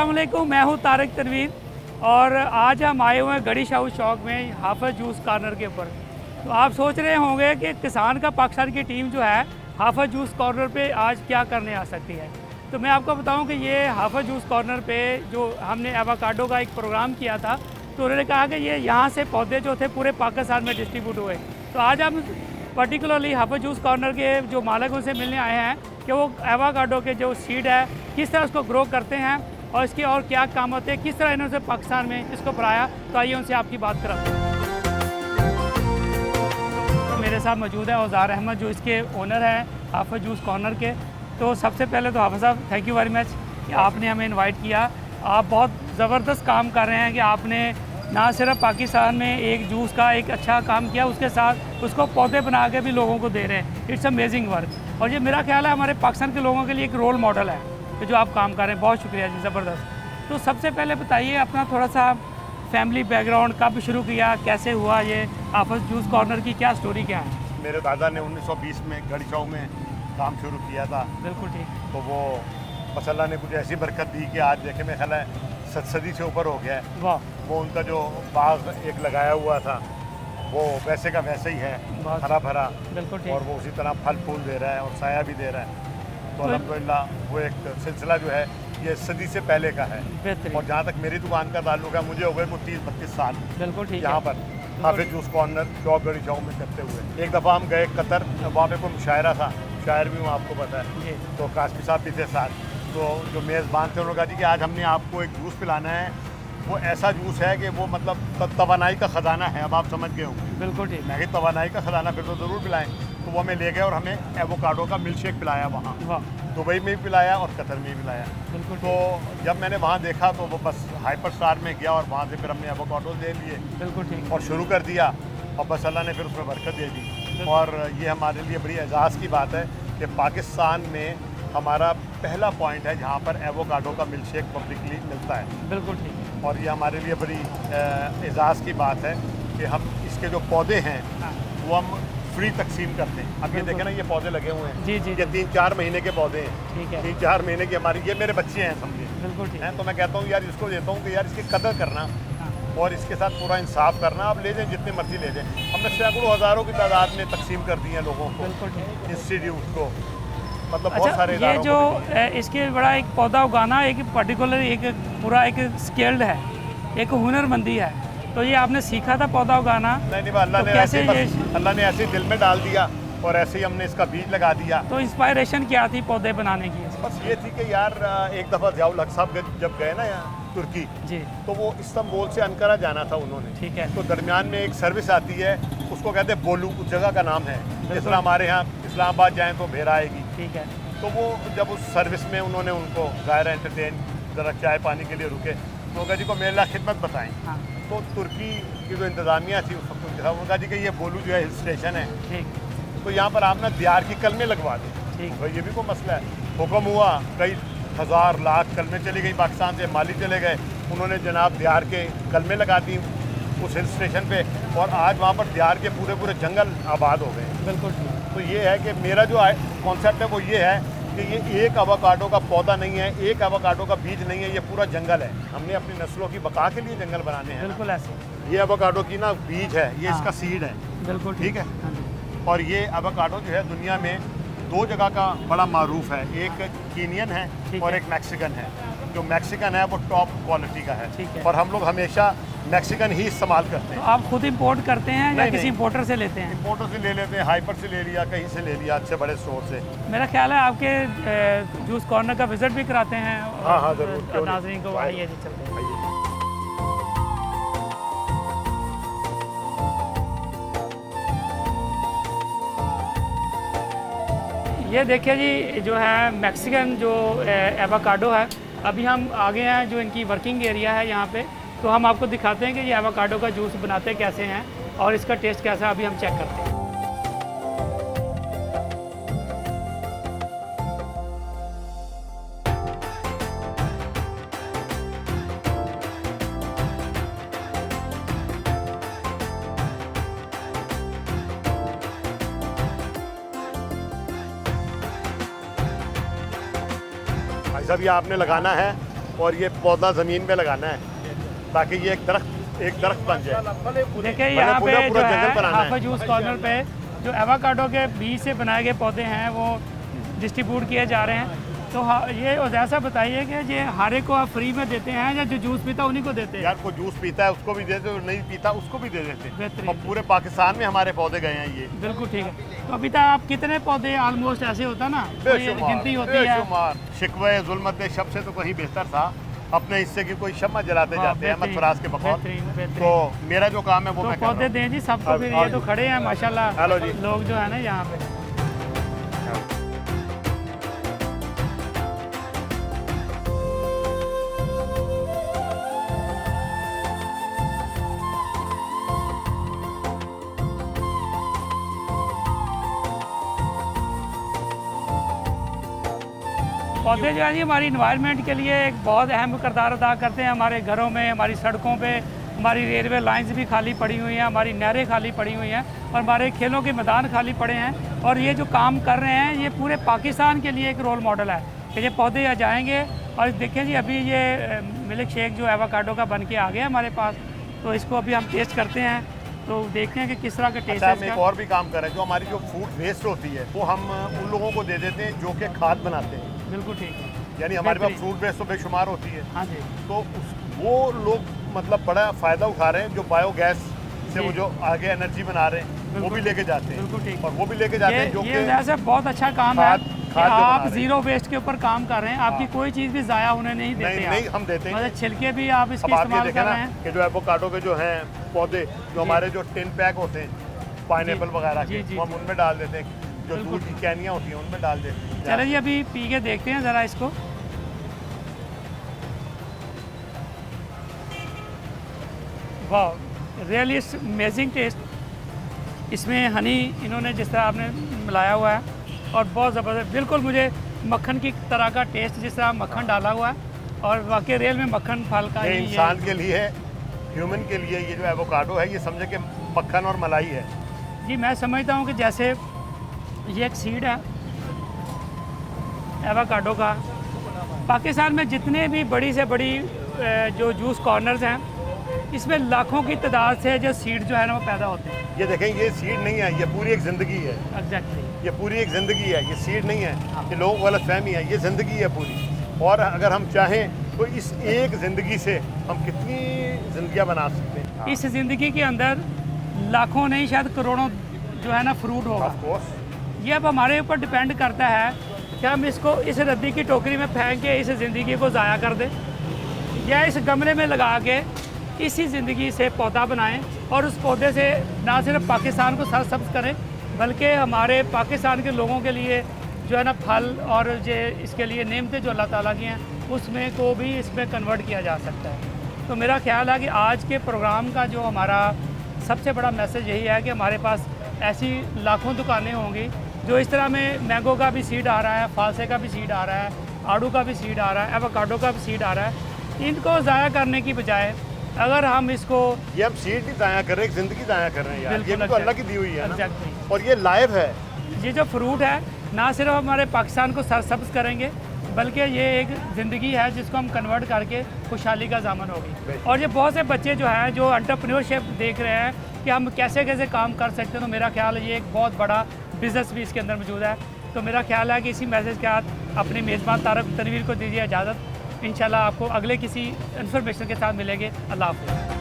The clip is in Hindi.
अस्सलाम वालेकुम, मैं हूं तारिक तनवीर और आज हम आए हुए हैं गढ़ी शाहू चौक में हाफिज़ जूस कॉर्नर के ऊपर। तो आप सोच रहे होंगे कि किसान का पाकिस्तान की टीम जो है हाफिज़ जूस कॉर्नर पे आज क्या करने आ सकती है। तो मैं आपको बताऊं कि ये हाफिज़ जूस कॉर्नर पे जो हमने एवोकाडो का एक प्रोग्राम किया था, तो उन्होंने कहा कि ये यहाँ से पौधे जो थे पूरे पाकिस्तान में डिस्ट्रीब्यूट हुए। तो आज हम पर्टिकुलरली हाफिज़ जूस कॉर्नर के जो मालिक उनसे मिलने आए हैं कि वो एवोकाडो के जो सीड है किस तरह उसको ग्रो करते हैं और इसके और क्या काम होते हैं, किस तरह इन्होंने पाकिस्तान में इसको बढ़ाया। तो आइए उनसे आपकी बात कराते हैं। तो मेरे साथ मौजूद है औजार अहमद जो इसके ओनर हैं हाफिज़ जूस कॉर्नर के। तो सबसे पहले तो हाफिज़ साहब थैंक यू वेरी मच कि आपने हमें इनवाइट किया। आप बहुत ज़बरदस्त काम कर रहे हैं कि आपने ना सिर्फ पाकिस्तान में एक जूस का एक अच्छा काम किया, उसके साथ उसको पौधे बना के भी लोगों को दे रहे हैं। इट्स अमेजिंग वर्क और ये मेरा ख्याल है हमारे पाकिस्तान के लोगों के लिए एक रोल मॉडल है कि जो आप काम कर रहे हैं। बहुत शुक्रिया जी, ज़बरदस्त। तो सबसे पहले बताइए अपना थोड़ा सा फैमिली बैकग्राउंड, कब शुरू किया, कैसे हुआ ये हाफिज़ जूस कॉर्नर की क्या स्टोरी क्या है? मेरे दादा ने 1920 में गढ़ी शाहू में काम शुरू किया था। बिल्कुल ठीक। तो वो बस अल्लाह ने कुछ ऐसी बरकत दी कि आज देखे मेरा ख्याल है 7 सदी से ऊपर हो गया है। वाह। वो उनका जो बाग एक लगाया हुआ था वो वैसे का वैसे ही है, हरा भरा। बिल्कुल ठीक। और वो उसी तरह फल फूल दे रहा है और साया भी दे रहा है। तो अल्हम्दुलिल्लाह वो एक सिलसिला जो है ये सदी से पहले का है। और जहाँ तक मेरी दुकान का ताल्लुक है, मुझे हो गए कुछ 30-32 साल बिल्कुल ठीक यहाँ पर हाफिज़ जूस कॉर्नर चौक गढ़ी शाहू में करते हुए। एक दफ़ा हम गए कतर, वहाँ पे कोई मुशायरा था, शायर भी हूँ आपको पता है, तो कासमी साहब भी थे साथ। तो जो मेज़बान थे उन्होंने कहा जी कि आज हमने आपको एक जूस पिलाना है, वो ऐसा जूस है कि वो मतलब तवानाई का ख़जाना है। अब आप समझ गए होंगे। बिल्कुल ठीक। मैं तवानाई का ख़जाना फिर तो ज़रूर पिलाएं। तो वो हमें ले गए और हमें एवोकाडो का मिल्क शेक पिलाया वहाँ। दुबई में भी पिलाया और कतर में भी पिलाया। बिल्कुल। तो जब मैंने वहाँ देखा तो वो बस हाइपर स्टार में गया और वहाँ से फिर हमने एवोकाडो ले लिए। बिल्कुल ठीक। और शुरू कर दिया और बस अल्लाह ने फिर उसमें बरकत दे दी। और ये हमारे लिए बड़ी एजाज़ की बात है कि पाकिस्तान में हमारा पहला पॉइंट है जहाँ पर एवोकाडो का मिल्क शेक पब्लिकली मिलता है। बिल्कुल ठीक। और ये हमारे लिए बड़ी एजाज़ की बात है कि हम इसके जो पौधे हैं वो हम फ्री तकसीम करते हैं। अब ये देखें ना, ये पौधे लगे हुए हैं। जी जी। ये 3-4 महीने के पौधे हैं। ठीक है। 3-4 महीने की हमारी, ये मेरे बच्चे हैं समझे। बिल्कुल ठीक है। तो मैं कहता हूँ यार इसको देता हूँ कि यार इसकी कदर करना और इसके साथ पूरा इंसाफ करना। आप ले जाएं जितने मर्जी ले जाएं। हमने सैकड़ों हज़ारों की तादाद में तकसीम कर दी है लोगों को, बिल्कुल ठीक। इंस्टीट्यूट को, मतलब अच्छा, बहुत सारे ये इदारों जो को। इसके बड़ा एक पौधा उगाना एक पर्टिकुलर एक पूरा एक स्किल्ड है, एक हुनरमंदी है। तो ये आपने सीखा था पौधा उगाना? नहीं, अल्लाह ने ऐसे अल्लाह ने ऐसे दिल में डाल दिया और ऐसे ही हमने इसका बीज लगा दिया। तो इंस्पायरेशन क्या थी पौधे बनाने की? बस ये थी कि यार एक दफ़ा ज़ियाउल हक साहब जब गए ना यहाँ तुर्की जी, तो वो इस्तांबुल से अंकारा जाना था उन्होंने। ठीक है। तो दरमियान में एक सर्विस आती है, उसको कहते हैं बोलू, उस जगह का नाम है। जिस तरह हमारे यहाँ इस्लामाबाद जाएँ तो भेरा आएगी। ठीक है। तो वो जब उस सर्विस में उन्होंने उनको ज़ाहिर एंटरटेन ज़रा चाय पानी के लिए रुके, तो उनका जी को मेरा खिदमत बताएं। हाँ। तो तुर्की की जो इंतज़ामिया थी उस वक्त उनके साथ, उनका जी कि ये बोलू जो है हिल स्टेशन है, ठीक। तो यहाँ पर आप ना दियार की कलमें लगवा दें। ठीक। भाई ये भी कोई मसला है। हुक्म हुआ, कई हज़ार लाख कलमें चली गई पाकिस्तान से, माली चले गए, उन्होंने जनाब दियार के कलमें लगा दी उस हिल स्टेशन पे और आज वहाँ पर दियार के पूरे पूरे जंगल आबाद हो गए। बिल्कुल। तो ये है कि मेरा जो कॉन्सेप्ट है वो ये है कि ये एक एवोकाडो का पौधा नहीं है, एक एवोकाडो का बीज नहीं है, ये पूरा जंगल है। हमने अपनी नस्लों की बका के लिए जंगल बनाने हैं। बिल्कुल ऐसे। ये एवोकाडो की ना बीज है, ये इसका सीड है। बिल्कुल ठीक है। और ये एवोकाडो जो है दुनिया में 2 जगह का बड़ा मारूफ है, एक कीनियन है और एक मैक्सिकन है। जो मैक्सिकन है वो टॉप क्वालिटी का है। ठीक है। और हम लोग हमेशा मैक्सिकन ही इस्तेमाल करते हैं। तो आप खुद इंपोर्ट करते हैं या किसी इंपोर्टर से लेते हैं? इंपोर्टर से ले लेते हैं, हाइपर से ले लिया, कहीं से ले लिया, अच्छे बड़े स्टोर से। मेरा ख्याल है आपके जूस कॉर्नर का विजिट भी कराते हैं। हाँ ज़रूर। नाज़रीन को आइए जी, चलते हैं। ये देखिए जी, जो है मैक्सिकन जो एवोकाडो है, अभी हम आगे हैं जो इनकी वर्किंग एरिया है यहाँ पे, तो हम आपको दिखाते हैं कि ये एवोकाडो का जूस बनाते कैसे हैं और इसका टेस्ट कैसा है, अभी हम चेक करते हैं। भाई साहब ये आपने लगाना है और ये पौधा ज़मीन पे लगाना है ताकि ये एक दरख्त बन जाए। देखिए यहाँ पे जो पूरा जंगल है बनाना है। हाफा जूस कॉर्नर पे जो एवोकाडो के बीज से बनाए गए पौधे हैं वो डिस्ट्रीब्यूट किए जा रहे हैं। तो ये जैसा बताइए कि ये हर एक को आप फ्री में देते हैं या जो जूस पीता उन्हीं को देते हैं? यार को जूस पीता है उसको भी देते, और नहीं पीता उसको भी दे देते। बेहतरीन। और पूरे पाकिस्तान में हमारे पौधे गए हैं ये। बिल्कुल ठीक है। तो अभी तक आप कितने पौधे ऑलमोस्ट ऐसे होता है ना, कोई गिनती होती है? बेशुमार। शिकवे जुल्मत शब से तो कहीं बेहतर था। अपने हिस्से की कोई शम्मा जलाते जाते हैं अहमद फराज के बकौल। तो मेरा जो काम है वो तो मैं कर रहा पौधे हूं। दें जी सबको। फिर ये तो खड़े हैं माशाल्लाह हेलो जी। लोग जो है ना यहाँ पे। पौधे जो है जी हमारी इन्वायरमेंट के लिए एक बहुत अहम किरदार अदा करते हैं। हमारे घरों में, हमारी सड़कों पे, हमारी रेलवे लाइंस भी खाली पड़ी हुई हैं, हमारी नहरें खाली पड़ी हुई हैं और हमारे खेलों के मैदान खाली पड़े हैं। और ये जो काम कर रहे हैं ये पूरे पाकिस्तान के लिए एक रोल मॉडल है कि ये पौधे यहाँ जाएंगे। और देखें जी अभी ये मिल्क शेक जो एवोकाडो का बन के आ गया हमारे पास, तो इसको अभी हम टेस्ट करते हैं तो देखते हैं कि किस तरह का टेस्ट अच्छा, है हम एक इसका। और भी काम कर रहे हैं। जो हमारी जो फूड वेस्ट होती है वो हम उन लोगों को दे देते हैं जो कि खाद बनाते हैं। बिल्कुल ठीक है। यानी हमारे पास बेहतरीन। फूड वेस्ट तो बेशुमार होती है। हाँ जी। तो वो लोग मतलब बड़ा फ़ायदा उठा रहे हैं। जो बायोगैस से वो जी। जो आगे एनर्जी बना रहे हैं वो बिल्कुल। भी लेके जाते हैं। बिल्कुल ठीक। और वो भी लेके जाते हैं जो ये कि वैसे बहुत अच्छा काम है खाद- कि खाद जो बना आप रहे हैं। जीरो वेस्ट के ऊपर काम कर रहे हैं। आपकी हाँ। कोई चीज़ भी ज़ाया होने नहीं देते नहीं आप। नहीं हम देते हैं। मतलब छिलके भी आप इसके अब आप ये इस्तेमाल देखें कर ना रहे हैं। कि जो एवोकाडो के जो हैं पौधे जो हमारे जो टिन पैक होते हैं पाइनएप्पल वगैरह जी, के जी, वो हम उनमें डाल देते हैं। जो बिल्कुल। दूध की कैनियाँ होती हैं उनमें डाल देते हैं। चलो जी अभी पी के देखते हैं ज़रा इसको। वाह, रियली अमेजिंग टेस्ट। इसमें हनी इन्होंने जिस तरह आपने मिलाया हुआ है और बहुत ज़बरदस्त, बिल्कुल मुझे मक्खन की तरह का टेस्ट, जिस तरह मक्खन डाला हुआ है और वाकई रियल में मक्खन फल का ये ही इंसान के लिए, ह्यूमन के लिए ये जो एवोकाडो है ये समझे कि मक्खन और मलाई है। जी मैं समझता हूँ कि जैसे ये एक सीड है एवोकाडो का। पाकिस्तान में जितने भी बड़ी से बड़ी जो जूस कॉर्नर्स हैं इसमें लाखों की तादाद से जो सीड जो है ना वो पैदा होते हैं। ये देखें ये सीड नहीं है, ये पूरी एक ज़िंदगी है। एग्जैक्टली। ये पूरी एक ज़िंदगी है, ये सीड नहीं है। ये लोगों को गलतफहमी है, ये ज़िंदगी है पूरी। और अगर हम चाहें तो इस एक ज़िंदगी से हम कितनी ज़िंदगियाँ बना सकते हैं। इस ज़िंदगी के अंदर लाखों नहीं शायद करोड़ों जो है ना फ्रूट होगा। ऑफ कोर्स ये अब हमारे ऊपर डिपेंड करता है कि हम इसको इस रद्दी की टोकरी में फेंक के इस ज़िंदगी को ज़ाया कर दें या इस गमले में लगा के इसी ज़िंदगी से पौधा बनाएं और उस पौधे से ना सिर्फ पाकिस्तान को सरसब्ज करें बल्कि हमारे पाकिस्तान के लोगों के लिए जो है ना फल और जो इसके लिए नेमतें जो अल्लाह ताला की हैं उसमें को भी इसमें कन्वर्ट किया जा सकता है। तो मेरा ख्याल है कि आज के प्रोग्राम का जो हमारा सबसे बड़ा मैसेज यही है कि हमारे पास ऐसी लाखों दुकानें होंगी जो इस तरह में मैंगो का भी सीड आ रहा है, फालसे का भी सीड आ रहा है, आड़ू का भी सीड आ रहा है, एवोकाडो का भी सीड आ रहा है। इनको ज़ाया करने की बजाय अगर हम इसको ये हम सीड नहीं दाया कर रहे, एक ज़िंदगी दाया कर रहे हैं यार। ये बिल्कुल भी तो अल्लाह की दी हुई है ना। एग्जैक्टली। और ये लाइव है। ये जो फ्रूट है ना सिर्फ हमारे पाकिस्तान को सरसब्ज करेंगे बल्कि ये एक ज़िंदगी है जिसको हम कन्वर्ट करके खुशहाली का ज़ामन होगी। और ये बहुत से बच्चे जो हैं जो एंटरप्रेन्योरशिप देख रहे हैं कि हम कैसे कैसे काम कर सकते हैं, तो मेरा ख्याल है ये एक बहुत बड़ा बिज़नेस भी इसके अंदर मौजूद है। तो मेरा ख्याल है कि इसी मैसेज के साथ अपने मेज़बान तारक तनवीर को दीजिए इजाज़त। इंशाल्लाह आपको अगले किसी इन्फॉर्मेशन के साथ मिलेंगे। अल्लाह हाफ़िज़।